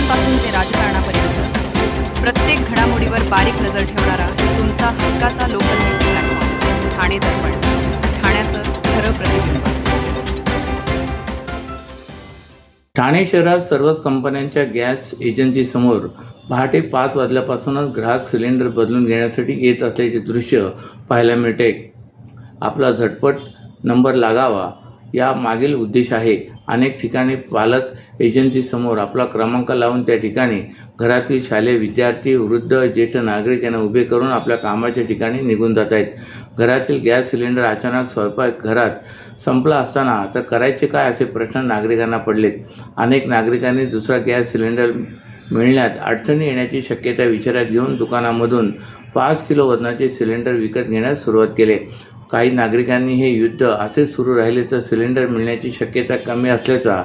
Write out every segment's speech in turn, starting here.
घडामोडींपासून ते राजकारणापर्यंत प्रत्येक घडामोडीवर बारीक नजर ठेवणारा तुमचा हक्काचा लोकल न्यूज प्लॅटफॉर्म ठाणे दर्पण, ठाण्याचं खरं प्रतिबिंब. ठाणे शहरात सर्वच कंपन्यांच्या गॅस एजन्सीसमोर पहाटे 5 वाजल्यापासूनच ग्राहक सिलेंडर बदलून घेण्यासाठी येत असल्याचे दृश्य पाहायला मिळते. आपला झटपट नंबर लागावा या मागील उद्देश आहे. अनेक ठिकाणी पालक एजन्सीसमोर आपला क्रमांक लावून त्या ठिकाणी घरातील शालेय विद्यार्थी, वृद्ध, ज्येष्ठ नागरिक यांना उभे करून आपल्या कामाच्या ठिकाणी निघून जात आहेत. घरातील गॅस सिलेंडर अचानक स्वयंपाकघरात संपला असताना तर करायचे काय असे प्रश्न नागरिकांना पडलेत. अनेक नागरिकांनी दुसरा गॅस सिलेंडर मिळण्यात अडचणी येण्याची शक्यता विचारात घेऊन दुकानामधून 5 किलो वजनाचे सिलेंडर विकत घेण्यास सुरुवात केली. काही नागरिकांनी हे युद्ध असेच सुरू राहिले तर सिलेंडर मिळण्याची शक्यता कमी असल्याचा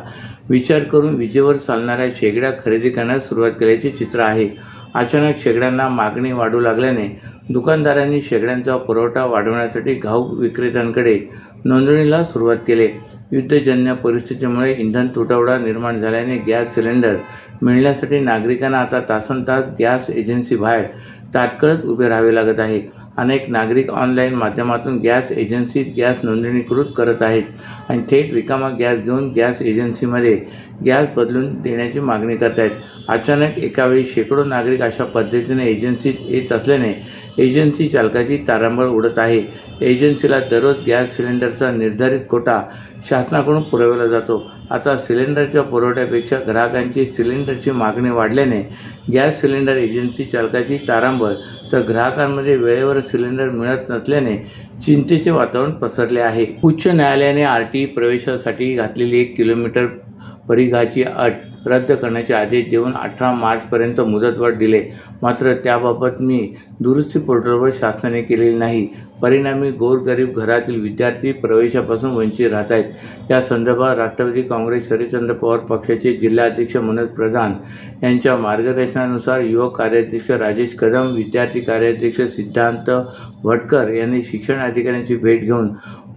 विचार करून विजेवर चालणाऱ्या शेगड्या खरेदी करण्यास सुरुवात केल्याचे चित्र आहे. अचानक शेगड्यांना मागणी वाढू लागल्याने दुकानदारांनी शेगड्यांचा पुरवठा वाढवण्यासाठी घाऊक विक्रेत्यांकडे नोंदणीला सुरुवात केली. युद्धजन्य परिस्थितीमुळे इंधन तुटवडा निर्माण झाल्याने गॅस सिलेंडर मिळण्यासाठी नागरिकांना आता तासनतास गॅस एजन्सीबाहेर ताटकळत उभे राहावे लागत आहे. अनेक नागरिक ऑनलाईन माध्यमातून गॅस एजन्सीत गॅस नोंदणीकृत करत आहेत आणि थेट रिकामा गॅस घेऊन गॅस एजन्सीमध्ये गॅस बदलून देण्याची मागणी करत आहेत. अचानक एकावेळी शेकडो नागरिक अशा पद्धतीने एजन्सीत येत असल्याने एजन्सी चालकाची तारांबळ उडत आहे. एजन्सीला दररोज गॅस सिलेंडरचा निर्धारित कोटा शासनाकडून पुरवला जातो. आता सिलेंडरच्या पुरवठ्यापेक्षा ग्राहकांची सिलेंडरची मागणी वाढल्याने गॅस सिलेंडर एजन्सी चालकाची तारांबळ तर ग्राहकांमध्ये वेळेवर सिलेंडर मिळत नसल्याने चिंतेचे वातावरण पसरले आहे. उच्च न्यायालयाने RTE प्रवेशासाठी घातलेली 1 किलोमीटर परिघाची अट रद्द करण्याचे आदेश देऊन 18 मार्चपर्यंत मुदतवाढ दिली. मात्र त्याबाबत दुरुस्ती पोर्टलवर शासनाने केलेली नाही. परिणामी गोरगरीब घरातील विद्यार्थी प्रवेशापासून वंचित राहत आहेत. या संदर्भात राष्ट्रवादी काँग्रेस शरदचंद्र पवार पक्षाचे जिल्हाध्यक्ष मनोज प्रधान यांच्या मार्गदर्शनानुसार युवक कार्याध्यक्ष राजेश कदम, विद्यार्थी कार्याध्यक्ष सिद्धांत भटकर यांनी शिक्षण अधिकाऱ्यांची भेट घेऊन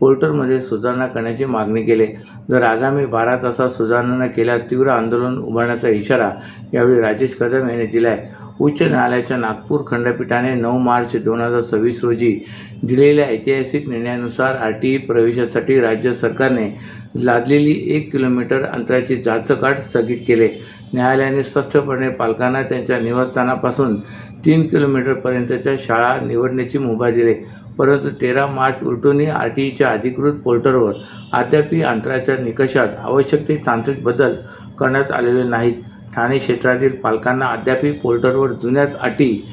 पोर्टलमध्ये सुधारणा करण्याची मागणी केली. जर आगामी 12 तासात सुधारणा न केल्यास तीव्र आंदोलन उभारण्याचा इशारा यावेळी राजेश कदम यांनी दिला आहे. उच्च न्यायालयाच्या नागपूर खंडपीठाने 9 मार्च 2026 रोजी दिलेल्या ऐतिहासिक निर्णयानुसार RTE प्रवेशासाठी राज्य सरकारने लादलेली 1 किलोमीटर अंतराची जाचक स्थगित केली. न्यायालयाने स्पष्टपणे पालकांना त्यांच्या निवासस्थानापासून 3 किलोमीटरपर्यंतच्या शाळा निवडण्याची मुभा दिली. परंतु 13 मार्च उलटूनही RTEच्या अधिकृत पोर्टलवर अद्यापही अंतराच्या निकषात आवश्यक ते तांत्रिक बदल करण्यात आलेले नाहीत. ठाणे क्षेत्रातील पालकांना अद्यापही पोर्टलवर जुन्याच अटी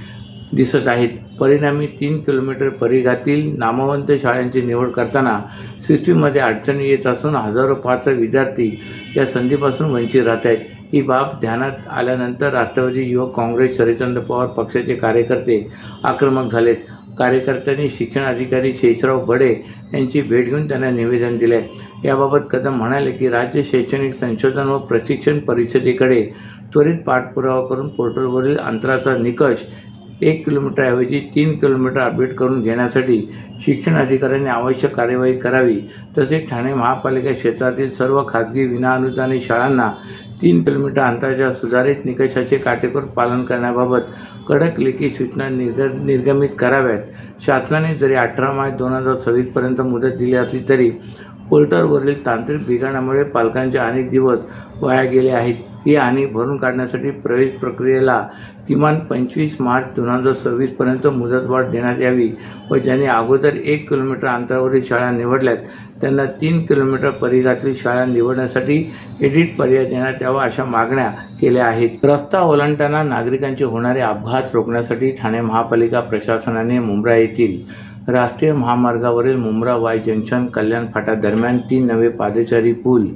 दिसत आहेत. परिणामी 3 किलोमीटर परिघातील नामवंत शाळांची निवड करताना सिस्टीममध्ये अडचणी येत असून हजारो पात्र विद्यार्थी या संधीपासून वंचित राहत आहेत. ही बाब ध्यानात आल्यानंतर राष्ट्रवादी युवक काँग्रेस शरदचंद्र पवार पक्षाचे कार्यकर्ते आक्रमक झालेत. कार्यकर्त्यांनी शिक्षण अधिकारी शेषराव बडे यांची भेट घेऊन त्यांना निवेदन दिले. याबाबत कदम म्हणाले की राज्य शैक्षणिक संशोधन व प्रशिक्षण परिषदेकडे त्वरित पाठपुरावा करून पोर्टलवरील अंतराचा निकष 1 किलोमीटरऐवजी 3 किलोमीटर अपडेट करून घेण्यासाठी शिक्षण अधिकाऱ्यांनी आवश्यक कार्यवाही करावी. तसेच ठाणे महापालिका क्षेत्रातील सर्व खाजगी विनाअनुदानित शाळांना 3 किलोमीटर अंतराच्या सुधारित निकषाचे काटेकोर पालन करण्याबाबत कडक लेखी सूचना निर्गमित कराव्यात. शासनाने जरी 18 मार्च 2026 पर्यंत मुदत दिली असली तरी पोर्टलवरील तांत्रिक बिघाडामुळे पालकांचे अनेक दिवस वाया गेले आहेत. ही हानी भरून काढण्यासाठी प्रवेश प्रक्रियेला किमान 25 मार्च 2026 पर्यंत मुदतवाढ देण्यात यावी व ज्यांनी अगोदर 1 किलोमीटर अंतरावरील शाळा निवडल्यात त्यांना 3 किलोमीटर परिघातील शाळा निवडण्यासाठी एडिट पर्याय देण्यात यावा अशा मागण्या केल्या आहेत. रस्ता ओलांडताना नागरिकांचे होणारे अपघात रोखण्यासाठी ठाणे महापालिका प्रशासनाने मुंब्रा येथील राष्ट्रीय महामार्गावरील मुंब्रा वाय जंक्शन कल्याण फाटा दरम्यान 3 नवे पादचारी पूल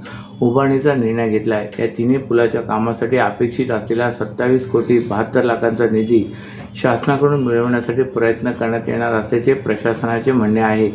उभारणीचा निर्णय घेतला आहे. या तिन्ही पुलाच्या कामासाठी अपेक्षित असलेला 27,72 लाखांचा निधी शासनाकडून मिळवण्यासाठी प्रयत्न करण्यात येणार असल्याचे प्रशासनाचे म्हणणे आहे.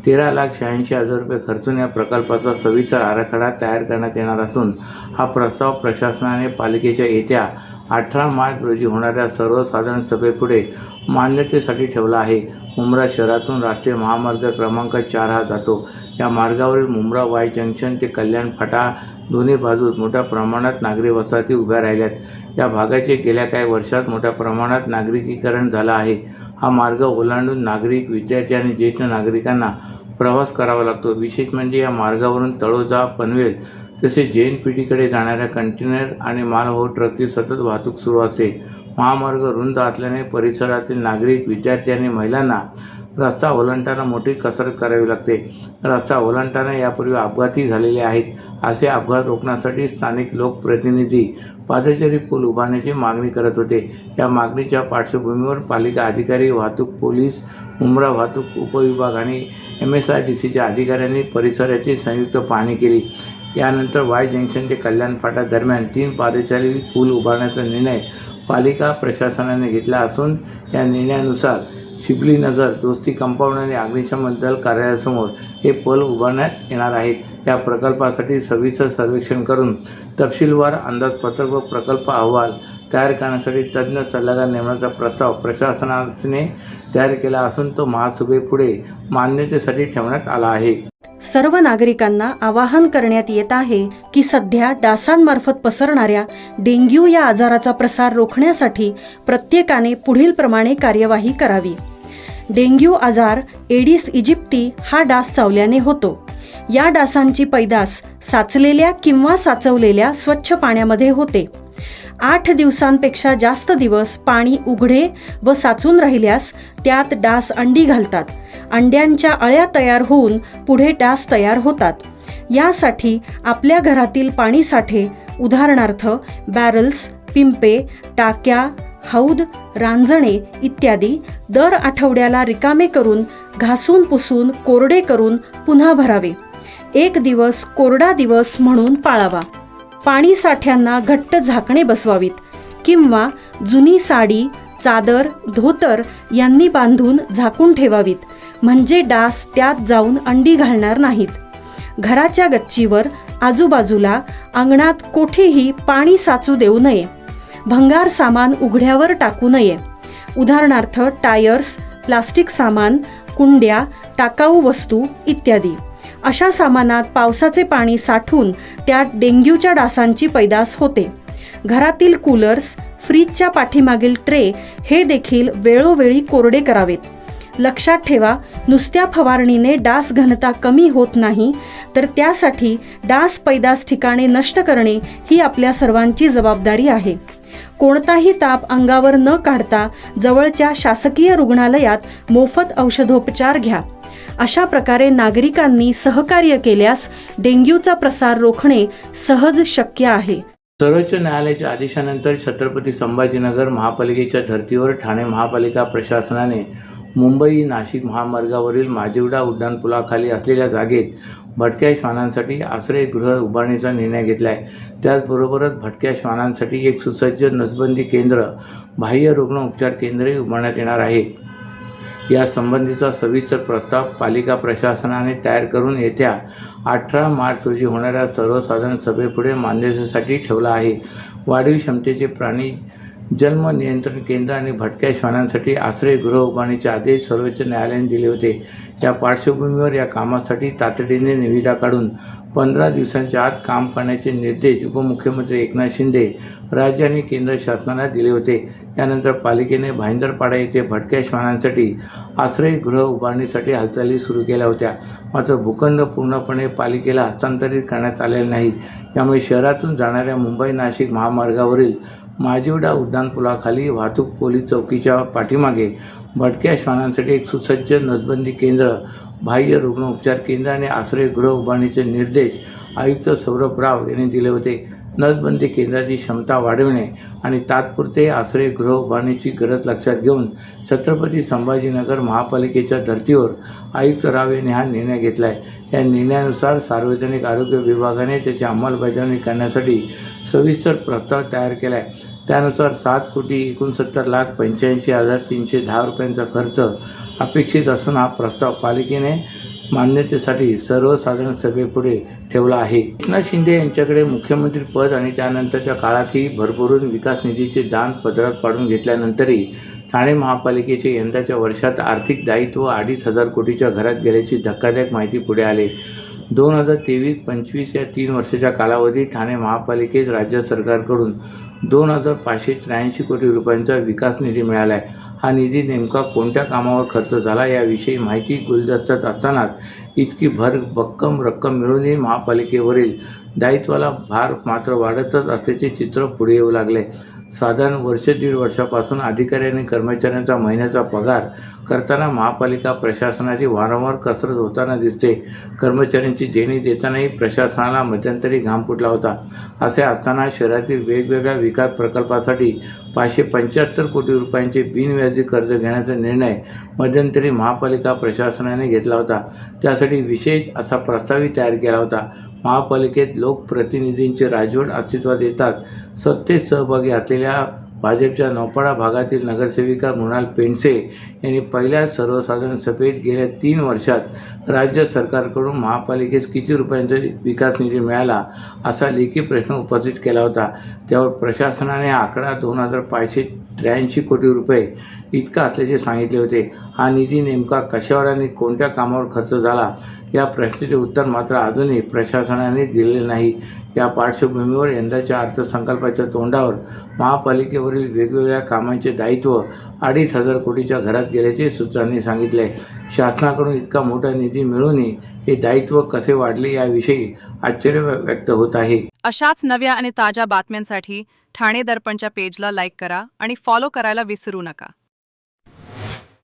13,86,000 रुपये खर्चून या प्रकल्पाचा सविस्तर आराखडा तयार करण्यात येणार असून हा प्रस्ताव प्रशासनाने पालिकेच्या येत्या 18 मार्च रोजी होणाऱ्या सर्वसाधारण सभेपुढे मान्यतेसाठी ठेवला आहे. मुंब्रा शहरातून राष्ट्रीय महामार्ग क्रमांक 4 हा जातो. या मार्गावरील मुंब्रा वाय जंक्शन ते कल्याण फाटा दोन्ही बाजूस मोठ्या प्रमाणात नागरी वसाहती उभ्या राहिल्यात. या भागाचे गेल्या काही वर्षात मोठ्या प्रमाणात नागरिकीकरण झालं आहे. हा मार्ग ओलांडून नागरिक, विद्यार्थी आणि ज्येष्ठ नागरिकांना प्रवास करावा लागतो. विशेष म्हणजे या मार्गावरून तळोजा, पनवेल तसेच JNPTकडे जाणाऱ्या कंटेनर आणि मालवाहू ट्रकची सतत वाहतूक सुरू असते. महामार्ग रुंद असल्याने परिसरातील नागरिक, विद्यार्थी आणि महिलांना रस्ता ओलांडताना मोठी कसरत करावी लागते. रस्ता ओलांडताना यापूर्वी अपघातही झालेले आहेत. असे अपघात रोखण्यासाठी स्थानिक लोकप्रतिनिधी पादचारी पूल उभारण्याची मागणी करत होते. या मागणीच्या पार्श्वभूमीवर पालिका अधिकारी, वाहतूक पोलीस, मुंब्रा वाहतूक उपविभाग आणि MSIDCच्या अधिकाऱ्यांनी परिसराची संयुक्त पाहणी केली. यानंतर वाय जंक्शन ते कल्याण फाटा दरम्यान 3 पादचारी पूल उभारण्याचा निर्णय पालिका प्रशासनाने घेतला असून या निर्णयानुसार शिबलीनगर, दोस्ती कंपाऊंड आणि अग्निशमन दल कार्यालयासमोर हे पूल उभारण्यात येणार आहेत. या प्रकल्पासाठी सविस्तर सर्वेक्षण करून तपशीलवार अंदाजपत्रक व प्रकल्प अहवाल तयार करण्यासाठी तज्ज्ञ सल्लागार नेमण्याचा प्रस्ताव प्रशासनाने तयार केला असून तो महासभेपुढे मान्यतेसाठी ठेवण्यात आला आहे. सर्व नागरिकांना आवाहन करण्यात येत आहे की सध्या डासांमार्फत पसरणाऱ्या डेंग्यू या आजाराचा प्रसार रोखण्यासाठी प्रत्येकाने पुढीलप्रमाणे कार्यवाही करावी. डेंग्यू आजार एडिस इजिप्ती हा डास चावल्याने होतो. या डासांची पैदास साचलेल्या किंवा साचवलेल्या स्वच्छ पाण्यामध्ये होते. 8 दिवसांपेक्षा जास्त दिवस पाणी उघडे व साचून राहिल्यास त्यात डास अंडी घालतात. अंड्यांच्या अळ्या तयार होऊन पुढे डास तयार होतात. यासाठी आपल्या घरातील पाणीसाठे उदाहरणार्थ बॅरल्स, पिंपे, टाक्या, हौद, रांजणे इत्यादी दर आठवड्याला रिकामे करून घासून पुसून कोरडे करून पुन्हा भरावे. 1 दिवस कोरडा दिवस म्हणून पाळावा. पाणी साठ्यांना घट्ट झाकणे बसवावीत किंवा जुनी साडी, चादर, धोतर यांनी बांधून झाकून ठेवावीत, म्हणजे डास त्यात जाऊन अंडी घालणार नाहीत. घराच्या गच्चीवर, आजूबाजूला, अंगणात कोठेही पाणी साचू देऊ नये. भंगार सामान उघड्यावर टाकू नये. उदाहरणार्थ टायर्स, प्लास्टिक सामान, कुंड्या, टाकाऊ वस्तू इत्यादी. अशा सामानात पावसाचे पाणी साठून त्यात डेंग्यूच्या डासांची पैदास होते. घरातील कूलर्स, फ्रीजच्या पाठीमागील ट्रे हे देखील वेळोवेळी कोरडे करावेत. लक्षात ठेवा, नुसत्या फवारणीने डास घनता कमी होत नाही, तर त्यासाठी डास पैदास ठिकाणे नष्ट करणे ही आपल्या सर्वांची जबाबदारी आहे. कोणताही ताप अंगावर न काढता जवळच्या शासकीय रुग्णालयात मोफत औषधोपचार घ्या. अशा प्रकारे नागरिकांनी सहकार्य केल्यास डेंग्यूचा प्रसार रोखणे सहज शक्य आहे. सर्वोच्च न्यायालयाच्या आदेशानंतर छत्रपती संभाजीनगर महापालिकेच्या धर्तीवर ठाणे महापालिका प्रशासनाने मुंबई नाशिक महामार्गावरील माजिवडा उड्डाणपुलाखाली असलेल्या जागेत भटक्या श्वानांसाठी आश्रयगृह उभारण्याचा निर्णय घेतला आहे. त्याचबरोबरच भटक्या श्वानांसाठी एक सुसज्ज नसबंदी केंद्र, बाह्य रुग्ण उपचार केंद्रही उभारण्यात येणार आहे. या संबंधीचा सविस्तर प्रस्ताव पालिका प्रशासनाने तयार करून येत्या 18 मार्च रोजी होणाऱ्या सर्वसाधारण सभेपुढे मान्यतेसाठी ठेवला आहे. वाढीव क्षमतेचे प्राणी जन्म नियंत्रण केंद्र आणि भटक्या श्वानांसाठी आश्रयगृह उभारण्याचे आदेश सर्वोच्च न्यायालयाने दिले होते. या पार्श्वभूमीवर या कामासाठी तातडीने निविदा काढून 15 दिवसांच्या आत काम करण्याचे निर्देश उपमुख्यमंत्री एकनाथ शिंदे राज्य आणि केंद्र शासनाला दिले होते. यानंतर पालिकेने भाईंदरपाडा येथे भटक्या श्वानांसाठी आश्रयगृह उभारणीसाठी हालचाली सुरू केल्या होत्या. मात्र भूखंड पूर्णपणे पालिकेला हस्तांतरित करण्यात आलेले नाही. त्यामुळे शहरातून जाणाऱ्या मुंबई नाशिक महामार्गावरील माजिवडा उड्डाणपुलाखाली वाहतूक पोलीस चौकीच्या पाठीमागे भटक्या श्वानांसाठी एक सुसज्ज नसबंदी केंद्र, बाह्य रुग्ण उपचार केंद्र आणि आश्रयगृह उभारणीचे निर्देश आयुक्त सौरभ राव यांनी दिले होते. नसबंदी केंद्राची क्षमता वाढविणे आणि तात्पुरते आश्रयगृह उभारणीची गरज लक्षात घेऊन छत्रपती संभाजीनगर महापालिकेच्या धर्तीवर आयुक्त राव यांनी हा निर्णय घेतला आहे. या निर्णयानुसार सार्वजनिक आरोग्य विभागाने त्याची अंमलबजावणी करण्यासाठी सविस्तर प्रस्ताव तयार केला आहे. त्यानुसार 7,69,85,310 रुपयांचा खर्च अपेक्षित असून हा प्रस्ताव पालिकेने मान्यतेसाठी सर्वसाधारण सभेपुढे ठेवला आहे. एकनाथ शिंदे यांच्याकडे मुख्यमंत्री पद आणि त्यानंतरच्या काळातही भरभरून विकास निधीचे दान पदरात पाडून घेतल्यानंतरही ठाणे महापालिकेचे यंदाच्या वर्षात आर्थिक दायित्व 2,500 कोटीच्या घरात गेल्याची धक्कादायक माहिती पुढे आली. 2023-25 या 3 वर्षाच्या कालावधीत ठाणे महापालिकेत राज्य सरकारकडून 2,583 कोटी रुपयांचा विकास निधी मिळाला आहे. हा निधी नेमका कोणत्या कामावर खर्च झाला याविषयी माहिती गुलदस्त्यात असतानाच इतकी भक्कम रक्कम मिळूनही महापालिकेवरील दायित्वाला भार मात्र वाढतच असल्याचे चित्र पुढे येऊ लागले. साधारण दीड वर्षापासून अधिकारी आणि कर्मचाऱ्यांचा महिन्याचा पगार करताना महापालिका प्रशासनाची वारंवार कसरत होताना दिसते. कर्मचाऱ्यांची देणी देतानाही प्रशासनाला मध्यंतरी घाम फुटला होता. असे असताना शहरातील वेगवेगळ्या विकास प्रकल्पासाठी 575 कोटी रुपयांचे बिनव्याजी कर्ज घेण्याचा निर्णय मध्यंतरी महापालिका प्रशासनाने घेतला होता. त्यासाठी विशेष असा प्रस्तावही तयार केला होता. महापालिकेत लोकप्रतिनिधींचे राजवट अस्तित्वात येतात सत्तेत सहभागी असलेल्या भाजपच्या नौपाडा भागातील नगरसेविका मृणाल पेंडसे यांनी पहिल्या सर्वसाधारण सभेत गेल्या 3 वर्षात राज्य सरकारकडून महापालिकेस किती रुपयांचा विकास निधी मिळाला असा लेखी प्रश्न उपस्थित केला होता. त्यावर प्रशासनाने हा आकडा 2,583 कोटी रुपये इतका असल्याचे सांगितले होते. हा निधी नेमका कशावर आणि कोणत्या कामावर खर्च झाला या प्रश्नाचे उत्तर मात्र अजूनही प्रशासनाने दिलेले नाही. या पार्श्वभूमीवर यंदाच्या अर्थसंकल्पाच्या तोंडावर महापालिकेवरील वेगवेगळ्या कामांचे दायित्व 2,500 कोटीच्या घरात गेल्याचे सूत्रांनी सांगितले. शासनाकडून इतका मोठा निधी मिळूनही हे दायित्व कसे वाढले याविषयी आश्चर्य व्यक्त होत आहे. अशाच नव्या आणि ताज्या बातम्यांसाठी ठाणे दर्पणच्या पेजला लाईक करा आणि फॉलो करायला विसरू नका.